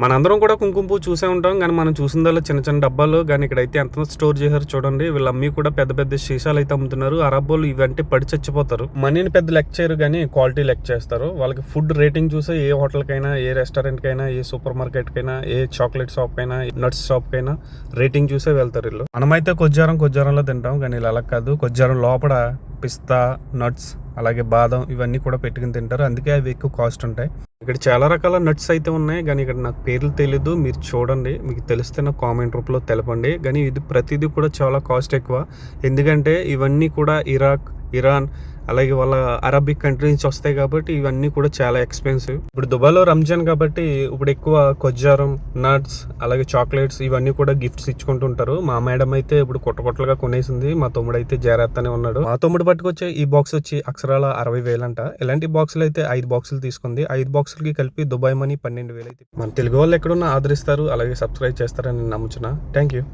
మనందరం కూడా కుంకుమ పువ్వు చూసే ఉంటాం, కానీ మనం చూసిందల్లా చిన్న చిన్న డబ్బాలు. కానీ ఇక్కడైతే ఎంత స్టోర్ చేశారు చూడండి. వీళ్ళు అమ్మి కూడా పెద్ద పెద్ద సీసాలు అయితే అమ్ముతున్నారు. అరబ్ వాళ్ళు ఇవంటే పడి చచ్చిపోతారు. మనీని పెద్ద లెక్క చేయరు, కానీ క్వాలిటీ లెక్క చేస్తారు. వాళ్ళకి ఫుడ్ రేటింగ్ చూసే ఏ హోటల్కైనా, ఏ రెస్టారెంట్కైనా, ఏ సూపర్ మార్కెట్కైనా, ఏ చాక్లెట్ షాప్కైనా, నట్స్ షాప్కైనా రేటింగ్ చూసే వెళ్తారు వీళ్ళు. మనమైతే కొజ్జారంలో తింటాం, కానీ ఇలా అలా కాదు. కొజ్జారం లోపల పిస్తా, నట్స్, అలాగే బాదం ఇవన్నీ కూడా పెట్టుకుని తింటారు. అందుకే అవి ఎక్కువ కాస్ట్ ఉంటాయి. ఇక్కడ చాలా రకాల నట్స్ అయితే ఉన్నాయి, కానీ ఇక్కడ నాకు పేర్లు తెలీదు. మీరు చూడండి, మీకు తెలిస్తే నాకు కామెంట్ రూపంలో తెలపండి. కానీ ఇది ప్రతిదీ కూడా చాలా కాస్ట్ ఎక్కువ. ఎందుకంటే ఇవన్నీ కూడా ఇరాక్, ఇరాన్, అలాగే వాళ్ళ అరబిక్ కంట్రీ నుంచి వస్తాయి కాబట్టి ఇవన్నీ కూడా చాలా ఎక్స్పెన్సివ్. ఇప్పుడు దుబాయ్లో రంజాన్ కాబట్టి ఇప్పుడు ఎక్కువ కొజ్జారం, నట్స్, అలాగే చాక్లెట్స్ ఇవన్నీ కూడా గిఫ్ట్స్ ఇచ్చుకుంటుంటారు. మా మేడం అయితే ఇప్పుడు కొట్టగా కొనేసింది. మా తమ్ముడు అయితే జాగ్రత్తనే ఉన్నాడు. మా తమ్ముడు పట్టుకొచ్చే ఈ బాక్స్ వచ్చి అక్షరాల 60,000 అంట. ఇలాంటి బాక్సులు అయితే 5 బాక్సులు తీసుకుంది. 5 బాక్సులకి కలిపి దుబాయ్ మనీ 12,000 అయితే. మన తెలుగు వాళ్ళు ఎక్కడున్నా ఆదరిస్తారు, అలాగే సబ్స్క్రైబ్ చేస్తారని నమ్ముచున్నా. Thank you.